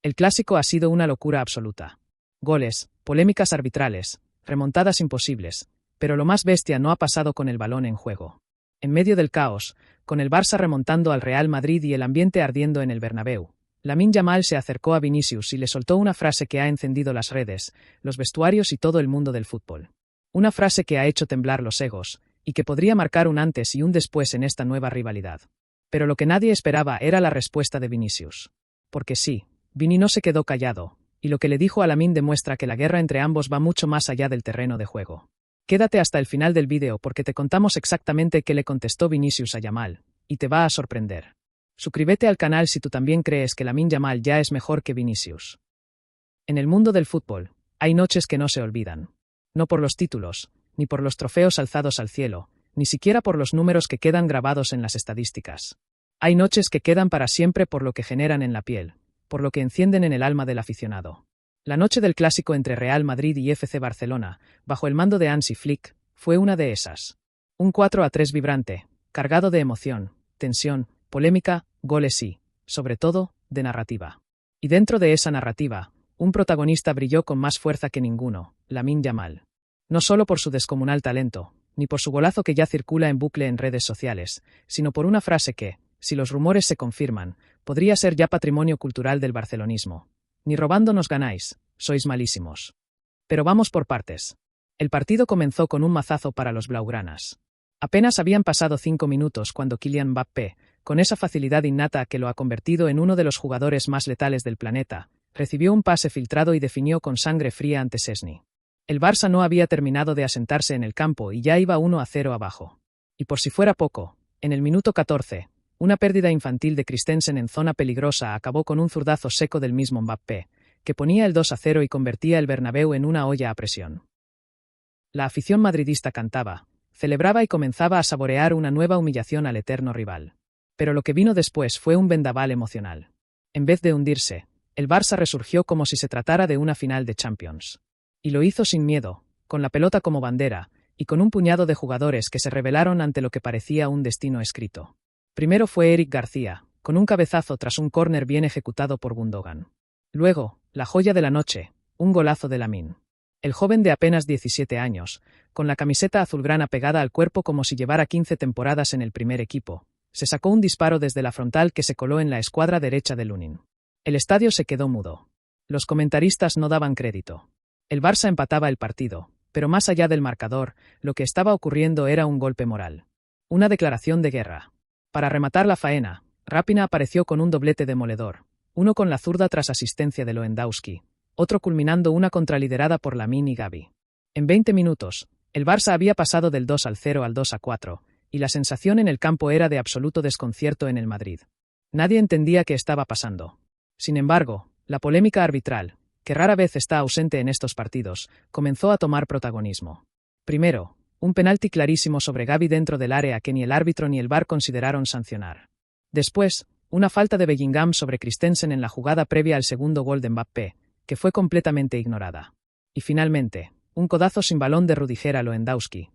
El clásico ha sido una locura absoluta. Goles, polémicas arbitrales, remontadas imposibles, pero lo más bestia no ha pasado con el balón en juego. En medio del caos, con el Barça remontando al Real Madrid y el ambiente ardiendo en el Bernabéu, Lamine Yamal se acercó a Vinicius y le soltó una frase que ha encendido las redes, los vestuarios y todo el mundo del fútbol. Una frase que ha hecho temblar los egos, y que podría marcar un antes y un después en esta nueva rivalidad. Pero lo que nadie esperaba era la respuesta de Vinicius. Porque sí, Vini no se quedó callado, y lo que le dijo a Lamine demuestra que la guerra entre ambos va mucho más allá del terreno de juego. Quédate hasta el final del vídeo porque te contamos exactamente qué le contestó Vinicius a Yamal, y te va a sorprender. Suscríbete al canal si tú también crees que Lamine Yamal ya es mejor que Vinicius. En el mundo del fútbol, hay noches que no se olvidan. No por los títulos, ni por los trofeos alzados al cielo, ni siquiera por los números que quedan grabados en las estadísticas. Hay noches que quedan para siempre por lo que generan en la piel, por lo que encienden en el alma del aficionado. La noche del clásico entre Real Madrid y FC Barcelona, bajo el mando de Hansi Flick, fue una de esas. Un 4-3 vibrante, cargado de emoción, tensión, polémica, goles y, sobre todo, de narrativa. Y dentro de esa narrativa, un protagonista brilló con más fuerza que ninguno, Lamine Yamal. No solo por su descomunal talento, ni por su golazo que ya circula en bucle en redes sociales, sino por una frase que, si los rumores se confirman, podría ser ya patrimonio cultural del barcelonismo. Ni robando nos ganáis, sois malísimos. Pero vamos por partes. El partido comenzó con un mazazo para los blaugranas. Apenas habían pasado 5 minutos cuando Kylian Mbappé, con esa facilidad innata que lo ha convertido en uno de los jugadores más letales del planeta, recibió un pase filtrado y definió con sangre fría ante Szczęsny. El Barça no había terminado de asentarse en el campo y ya iba 1-0 abajo. Y por si fuera poco, en el minuto 14, una pérdida infantil de Christensen en zona peligrosa acabó con un zurdazo seco del mismo Mbappé, que ponía el 2-0 y convertía el Bernabéu en una olla a presión. La afición madridista cantaba, celebraba y comenzaba a saborear una nueva humillación al eterno rival. Pero lo que vino después fue un vendaval emocional. En vez de hundirse, el Barça resurgió como si se tratara de una final de Champions. Y lo hizo sin miedo, con la pelota como bandera, y con un puñado de jugadores que se rebelaron ante lo que parecía un destino escrito. Primero fue Eric García, con un cabezazo tras un córner bien ejecutado por Gundogan. Luego, la joya de la noche, un golazo de Lamine. El joven de apenas 17 años, con la camiseta azulgrana pegada al cuerpo como si llevara 15 temporadas en el primer equipo, se sacó un disparo desde la frontal que se coló en la escuadra derecha de Lunin. El estadio se quedó mudo. Los comentaristas no daban crédito. El Barça empataba el partido, pero más allá del marcador, lo que estaba ocurriendo era un golpe moral. Una declaración de guerra. Para rematar la faena, Rapina apareció con un doblete demoledor, uno con la zurda tras asistencia de Lewandowski, otro culminando una contraliderada por Lamine y Gavi. En 20 minutos, el Barça había pasado del 2-0 al 2-4, y la sensación en el campo era de absoluto desconcierto en el Madrid. Nadie entendía qué estaba pasando. Sin embargo, la polémica arbitral, que rara vez está ausente en estos partidos, comenzó a tomar protagonismo. Primero, un penalti clarísimo sobre Gavi dentro del área que ni el árbitro ni el VAR consideraron sancionar. Después, una falta de Bellingham sobre Christensen en la jugada previa al segundo gol de Mbappé, que fue completamente ignorada. Y finalmente, un codazo sin balón de Rudiger a Lewandowski,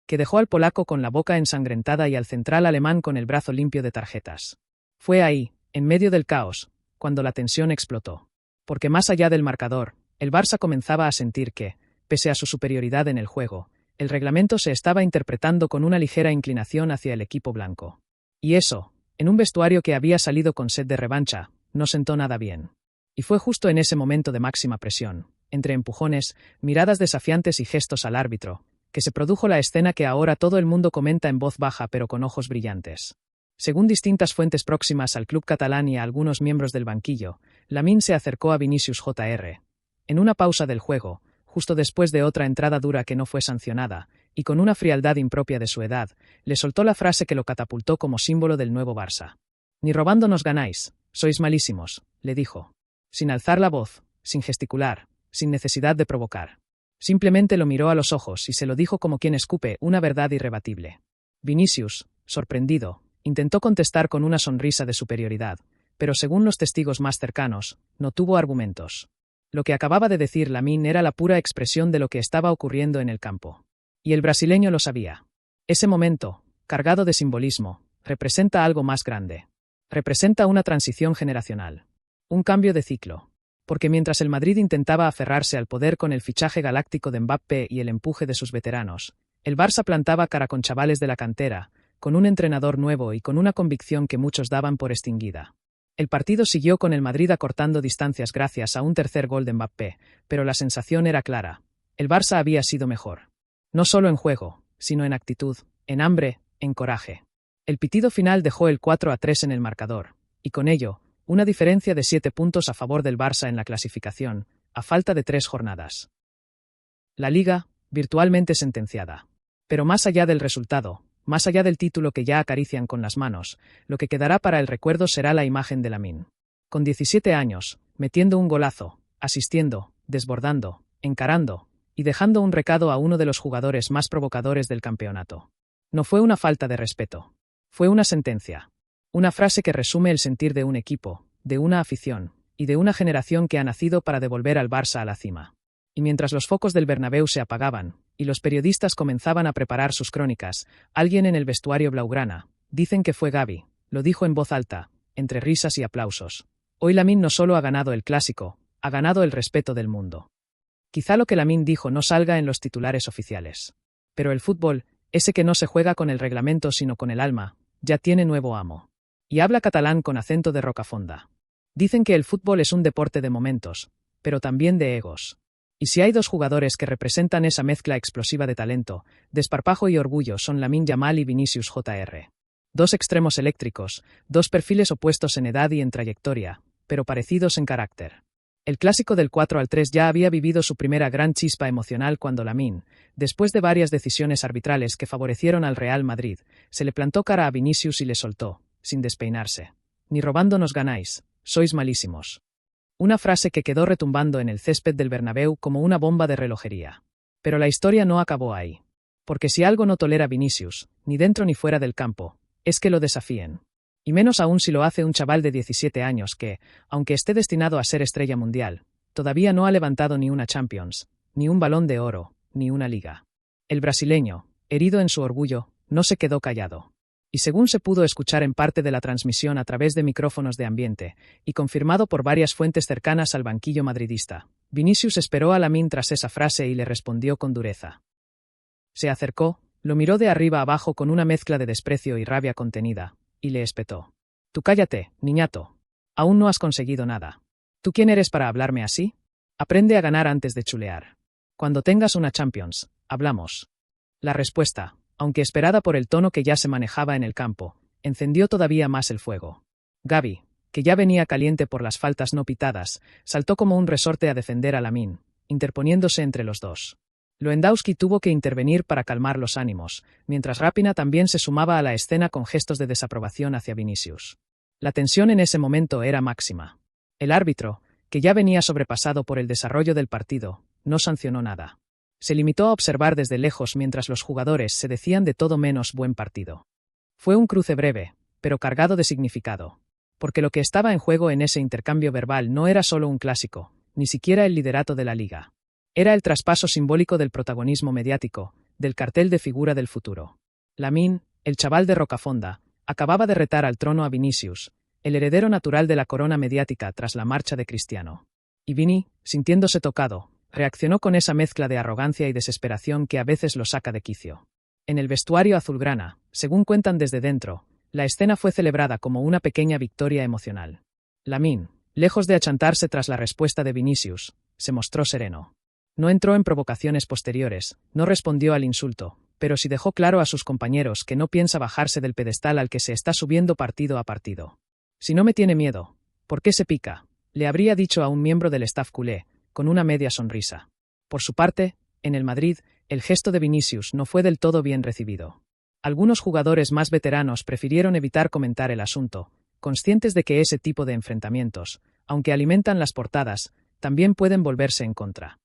que dejó al polaco con la boca ensangrentada y al central alemán con el brazo limpio de tarjetas. Fue ahí, en medio del caos, cuando la tensión explotó. Porque más allá del marcador, el Barça comenzaba a sentir que, pese a su superioridad en el juego, el reglamento se estaba interpretando con una ligera inclinación hacia el equipo blanco. Y eso, en un vestuario que había salido con sed de revancha, no sentó nada bien. Y fue justo en ese momento de máxima presión, entre empujones, miradas desafiantes y gestos al árbitro, que se produjo la escena que ahora todo el mundo comenta en voz baja pero con ojos brillantes. Según distintas fuentes próximas al club catalán y a algunos miembros del banquillo, Lamine se acercó a Vinicius Jr. En una pausa del juego, justo después de otra entrada dura que no fue sancionada, y con una frialdad impropia de su edad, le soltó la frase que lo catapultó como símbolo del nuevo Barça. Ni robando nos ganáis, sois malísimos, le dijo. Sin alzar la voz, sin gesticular, sin necesidad de provocar. Simplemente lo miró a los ojos y se lo dijo como quien escupe una verdad irrebatible. Vinicius, sorprendido, intentó contestar con una sonrisa de superioridad, pero según los testigos más cercanos, no tuvo argumentos. Lo que acababa de decir Lamine era la pura expresión de lo que estaba ocurriendo en el campo. Y el brasileño lo sabía. Ese momento, cargado de simbolismo, representa algo más grande. Representa una transición generacional. Un cambio de ciclo. Porque mientras el Madrid intentaba aferrarse al poder con el fichaje galáctico de Mbappé y el empuje de sus veteranos, el Barça plantaba cara con chavales de la cantera, con un entrenador nuevo y con una convicción que muchos daban por extinguida. El partido siguió con el Madrid acortando distancias gracias a un tercer gol de Mbappé, pero la sensación era clara. El Barça había sido mejor. No solo en juego, sino en actitud, en hambre, en coraje. El pitido final dejó el 4-3 en el marcador, y con ello, una diferencia de 7 puntos a favor del Barça en la clasificación, a falta de 3 jornadas. La Liga, virtualmente sentenciada. Pero más allá del resultado, más allá del título que ya acarician con las manos, lo que quedará para el recuerdo será la imagen de Lamine. Con 17 años, metiendo un golazo, asistiendo, desbordando, encarando, y dejando un recado a uno de los jugadores más provocadores del campeonato. No fue una falta de respeto. Fue una sentencia. Una frase que resume el sentir de un equipo, de una afición, y de una generación que ha nacido para devolver al Barça a la cima. Y mientras los focos del Bernabéu se apagaban, y los periodistas comenzaban a preparar sus crónicas, alguien en el vestuario blaugrana, dicen que fue Gavi, lo dijo en voz alta, entre risas y aplausos. Hoy Lamine no solo ha ganado el clásico, ha ganado el respeto del mundo. Quizá lo que Lamine dijo no salga en los titulares oficiales. Pero el fútbol, ese que no se juega con el reglamento sino con el alma, ya tiene nuevo amo. Y habla catalán con acento de Rocafonda. Dicen que el fútbol es un deporte de momentos, pero también de egos. Y si hay dos jugadores que representan esa mezcla explosiva de talento, desparpajo y orgullo son Lamine Yamal y Vinicius Jr. Dos extremos eléctricos, dos perfiles opuestos en edad y en trayectoria, pero parecidos en carácter. El clásico del 4-3 ya había vivido su primera gran chispa emocional cuando Lamine, después de varias decisiones arbitrales que favorecieron al Real Madrid, se le plantó cara a Vinicius y le soltó, sin despeinarse: «Ni robando nos ganáis, sois malísimos». Una frase que quedó retumbando en el césped del Bernabéu como una bomba de relojería. Pero la historia no acabó ahí. Porque si algo no tolera Vinicius, ni dentro ni fuera del campo, es que lo desafíen. Y menos aún si lo hace un chaval de 17 años que, aunque esté destinado a ser estrella mundial, todavía no ha levantado ni una Champions, ni un Balón de Oro, ni una Liga. El brasileño, herido en su orgullo, no se quedó callado. Y según se pudo escuchar en parte de la transmisión a través de micrófonos de ambiente, y confirmado por varias fuentes cercanas al banquillo madridista, Vinicius esperó a Lamine tras esa frase y le respondió con dureza. Se acercó, lo miró de arriba abajo con una mezcla de desprecio y rabia contenida, y le espetó. «Tú cállate, niñato. Aún no has conseguido nada. ¿Tú quién eres para hablarme así? Aprende a ganar antes de chulear. Cuando tengas una Champions, hablamos». La respuesta, aunque esperada por el tono que ya se manejaba en el campo, encendió todavía más el fuego. Gavi, que ya venía caliente por las faltas no pitadas, saltó como un resorte a defender a Lamine, interponiéndose entre los dos. Lewandowski tuvo que intervenir para calmar los ánimos, mientras Rapina también se sumaba a la escena con gestos de desaprobación hacia Vinicius. La tensión en ese momento era máxima. El árbitro, que ya venía sobrepasado por el desarrollo del partido, no sancionó nada. Se limitó a observar desde lejos mientras los jugadores se decían de todo menos buen partido. Fue un cruce breve, pero cargado de significado. Porque lo que estaba en juego en ese intercambio verbal no era solo un clásico, ni siquiera el liderato de la liga. Era el traspaso simbólico del protagonismo mediático, del cartel de figura del futuro. Lamine, el chaval de Rocafonda, acababa de retar al trono a Vinicius, el heredero natural de la corona mediática tras la marcha de Cristiano. Y Vini, sintiéndose tocado, reaccionó con esa mezcla de arrogancia y desesperación que a veces lo saca de quicio. En el vestuario azulgrana, según cuentan desde dentro, la escena fue celebrada como una pequeña victoria emocional. Lamine, lejos de achantarse tras la respuesta de Vinicius, se mostró sereno. No entró en provocaciones posteriores, no respondió al insulto, pero sí dejó claro a sus compañeros que no piensa bajarse del pedestal al que se está subiendo partido a partido. «Si no me tiene miedo, ¿por qué se pica?», le habría dicho a un miembro del staff culé, con una media sonrisa. Por su parte, en el Madrid, el gesto de Vinicius no fue del todo bien recibido. Algunos jugadores más veteranos prefirieron evitar comentar el asunto, conscientes de que ese tipo de enfrentamientos, aunque alimentan las portadas, también pueden volverse en contra.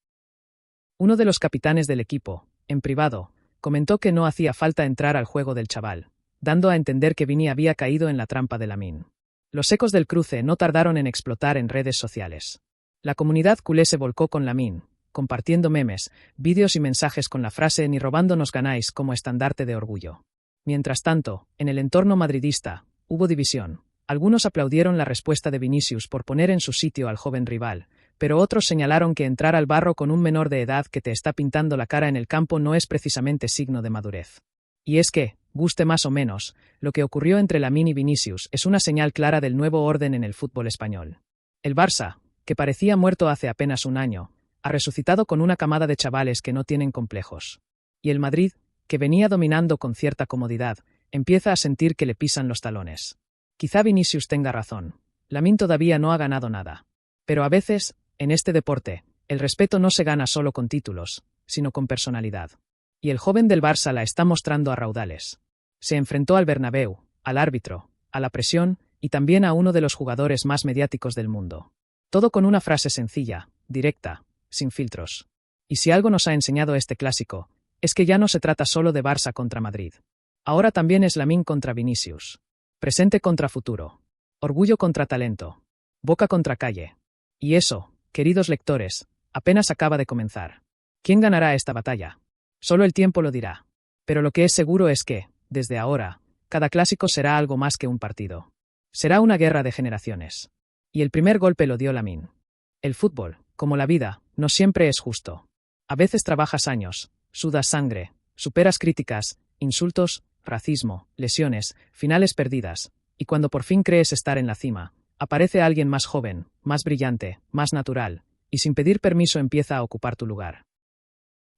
Uno de los capitanes del equipo, en privado, comentó que no hacía falta entrar al juego del chaval, dando a entender que Vini había caído en la trampa de Lamine. Los ecos del cruce no tardaron en explotar en redes sociales. La comunidad culé se volcó con Lamine, compartiendo memes, vídeos y mensajes con la frase «Ni robando nos ganáis» como estandarte de orgullo. Mientras tanto, en el entorno madridista, hubo división, Algunos aplaudieron la respuesta de Vinicius por poner en su sitio al joven rival, pero otros señalaron que entrar al barro con un menor de edad que te está pintando la cara en el campo no es precisamente signo de madurez. Y es que, guste más o menos, lo que ocurrió entre Lamine y Vinicius es una señal clara del nuevo orden en el fútbol español. El Barça, que parecía muerto hace apenas un año, ha resucitado con una camada de chavales que no tienen complejos. Y el Madrid, que venía dominando con cierta comodidad, empieza a sentir que le pisan los talones. Quizá Vinicius tenga razón. Lamine todavía no ha ganado nada. Pero a veces, en este deporte, el respeto no se gana solo con títulos, sino con personalidad. Y el joven del Barça la está mostrando a raudales. Se enfrentó al Bernabéu, al árbitro, a la presión y también a uno de los jugadores más mediáticos del mundo. Todo con una frase sencilla, directa, sin filtros. Y si algo nos ha enseñado este clásico, es que ya no se trata solo de Barça contra Madrid. Ahora también es Lamine contra Vinicius. Presente contra futuro. Orgullo contra talento. Boca contra calle. Y eso, queridos lectores, apenas acaba de comenzar. ¿Quién ganará esta batalla? Solo el tiempo lo dirá. Pero lo que es seguro es que, desde ahora, cada clásico será algo más que un partido. Será una guerra de generaciones. Y el primer golpe lo dio Lamine. El fútbol, como la vida, no siempre es justo. A veces trabajas años, sudas sangre, superas críticas, insultos, racismo, lesiones, finales perdidas, y cuando por fin crees estar en la cima, aparece alguien más joven, más brillante, más natural, y sin pedir permiso empieza a ocupar tu lugar.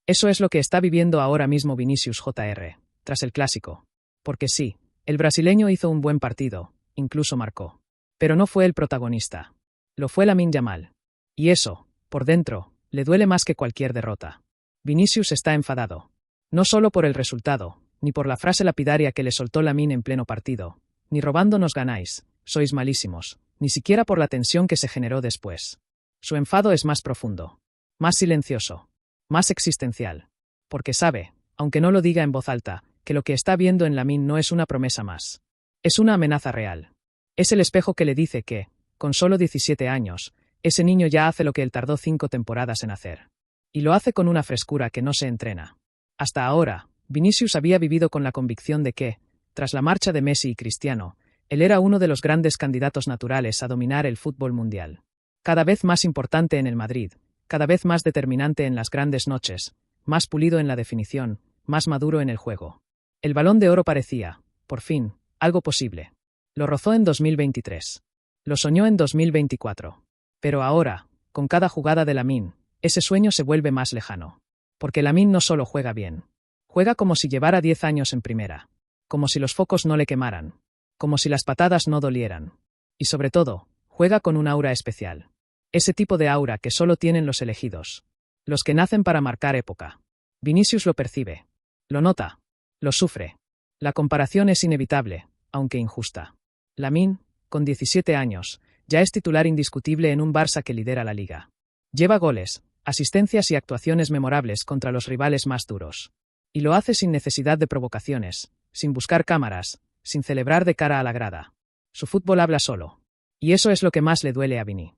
Eso es lo que está viviendo ahora mismo Vinicius Jr., tras el clásico. Porque sí, el brasileño hizo un buen partido, incluso marcó. Pero no fue el protagonista. Lo fue Lamine Yamal. Y eso, por dentro, le duele más que cualquier derrota. Vinicius está enfadado. No solo por el resultado, ni por la frase lapidaria que le soltó Lamine en pleno partido, ni robando nos ganáis, sois malísimos, ni siquiera por la tensión que se generó después. Su enfado es más profundo, más silencioso, más existencial. Porque sabe, aunque no lo diga en voz alta, que lo que está viendo en Lamine no es una promesa más. Es una amenaza real. Es el espejo que le dice que, con solo 17 años, ese niño ya hace lo que él tardó 5 temporadas en hacer. Y lo hace con una frescura que no se entrena. Hasta ahora, Vinicius había vivido con la convicción de que, tras la marcha de Messi y Cristiano, él era uno de los grandes candidatos naturales a dominar el fútbol mundial. Cada vez más importante en el Madrid, cada vez más determinante en las grandes noches, más pulido en la definición, más maduro en el juego. El Balón de Oro parecía, por fin, algo posible. Lo rozó en 2023. Lo soñó en 2024. Pero ahora, con cada jugada de Lamine, ese sueño se vuelve más lejano. Porque Lamine no solo juega bien. Juega como si llevara 10 años en primera. Como si los focos no le quemaran. Como si las patadas no dolieran. Y sobre todo, juega con un aura especial. Ese tipo de aura que solo tienen los elegidos. Los que nacen para marcar época. Vinicius lo percibe. Lo nota. Lo sufre. La comparación es inevitable, aunque injusta. Lamine, con 17 años, ya es titular indiscutible en un Barça que lidera la liga. Lleva goles, asistencias y actuaciones memorables contra los rivales más duros. Y lo hace sin necesidad de provocaciones, sin buscar cámaras, sin celebrar de cara a la grada. Su fútbol habla solo. Y eso es lo que más le duele a Vini.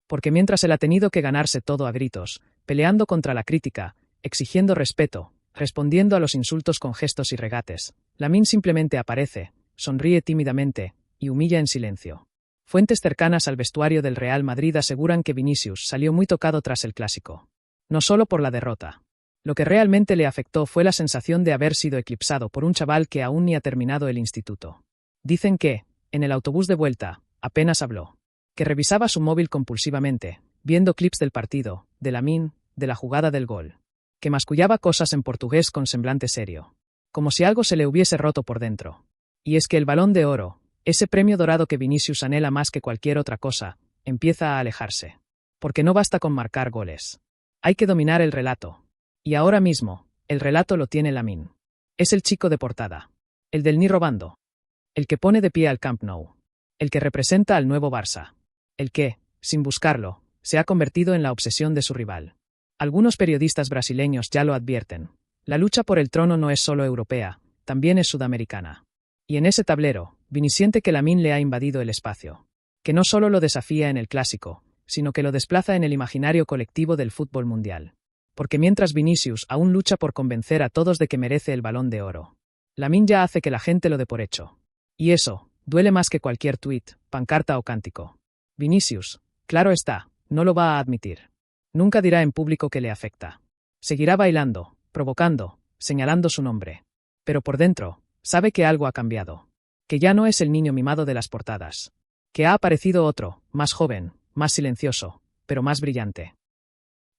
Porque mientras él ha tenido que ganarse todo a gritos, peleando contra la crítica, exigiendo respeto, respondiendo a los insultos con gestos y regates, Lamine simplemente aparece, sonríe tímidamente, y humilla en silencio. Fuentes cercanas al vestuario del Real Madrid aseguran que Vinicius salió muy tocado tras el clásico. No solo por la derrota. Lo que realmente le afectó fue la sensación de haber sido eclipsado por un chaval que aún ni ha terminado el instituto. Dicen que, en el autobús de vuelta, apenas habló. Que revisaba su móvil compulsivamente, viendo clips del partido, de Lamine, de la jugada del gol. Que mascullaba cosas en portugués con semblante serio. Como si algo se le hubiese roto por dentro. Y es que el Balón de Oro, ese premio dorado que Vinicius anhela más que cualquier otra cosa, empieza a alejarse. Porque no basta con marcar goles. Hay que dominar el relato. Y ahora mismo, el relato lo tiene Lamine. Es el chico de portada. El del ni robando. El que pone de pie al Camp Nou. El que representa al nuevo Barça. El que, sin buscarlo, se ha convertido en la obsesión de su rival. Algunos periodistas brasileños ya lo advierten. La lucha por el trono no es solo europea, también es sudamericana. Y en ese tablero, Vini siente que Lamine le ha invadido el espacio. Que no solo lo desafía en el clásico, sino que lo desplaza en el imaginario colectivo del fútbol mundial. Porque mientras Vinicius aún lucha por convencer a todos de que merece el Balón de Oro, Lamine ya hace que la gente lo dé por hecho. Y eso, Duele más que cualquier tuit, pancarta o cántico. Vinicius, claro está, no lo va a admitir. Nunca dirá en público que le afecta. Seguirá bailando, provocando, señalando su nombre. Pero por dentro, sabe que algo ha cambiado. Que ya no es el niño mimado de las portadas. Que ha aparecido otro, más joven, más silencioso, pero más brillante.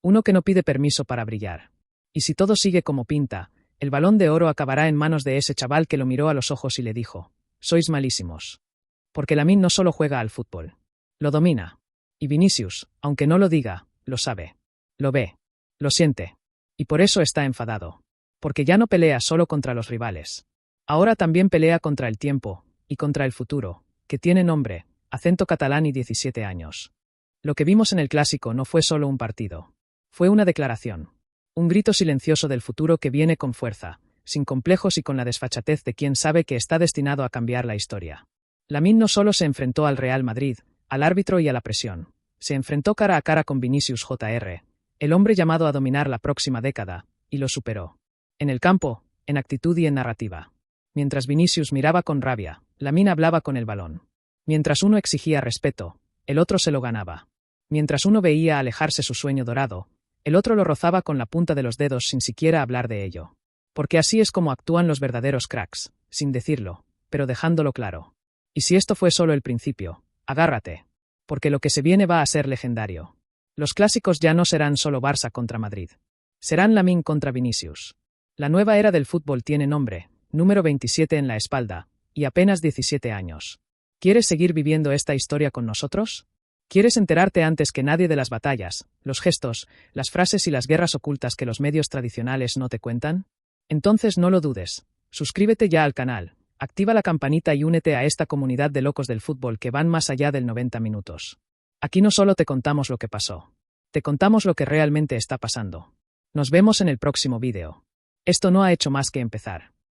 Uno que no pide permiso para brillar. Y si todo sigue como pinta, el Balón de Oro acabará en manos de ese chaval que lo miró a los ojos y le dijo: «Sois malísimos». Porque Lamine no solo juega al fútbol. Lo domina. Y Vinicius, aunque no lo diga, lo sabe. Lo ve. Lo siente. Y por eso está enfadado. Porque ya no pelea solo contra los rivales. Ahora también pelea contra el tiempo, y contra el futuro, que tiene nombre, acento catalán y 17 años. Lo que vimos en el Clásico no fue solo un partido. Fue una declaración. Un grito silencioso del futuro que viene con fuerza, sin complejos y con la desfachatez de quien sabe que está destinado a cambiar la historia. Lamine no solo se enfrentó al Real Madrid, al árbitro y a la presión. Se enfrentó cara a cara con Vinicius Jr., el hombre llamado a dominar la próxima década, y lo superó. En el campo, en actitud y en narrativa. Mientras Vinicius miraba con rabia, Lamine hablaba con el balón. Mientras uno exigía respeto, el otro se lo ganaba. Mientras uno veía alejarse su sueño dorado, el otro lo rozaba con la punta de los dedos sin siquiera hablar de ello. Porque así es como actúan los verdaderos cracks, sin decirlo, pero dejándolo claro. Y si esto fue solo el principio, agárrate. Porque lo que se viene va a ser legendario. Los clásicos ya no serán solo Barça contra Madrid. Serán Lamine contra Vinicius. La nueva era del fútbol tiene nombre, número 27 en la espalda, y apenas 17 años. ¿Quieres seguir viviendo esta historia con nosotros? ¿Quieres enterarte antes que nadie de las batallas, los gestos, las frases y las guerras ocultas que los medios tradicionales no te cuentan? Entonces no lo dudes. Suscríbete ya al canal, activa la campanita y únete a esta comunidad de locos del fútbol que van más allá del 90 minutos. Aquí no solo te contamos lo que pasó. Te contamos lo que realmente está pasando. Nos vemos en el próximo vídeo. Esto no ha hecho más que empezar.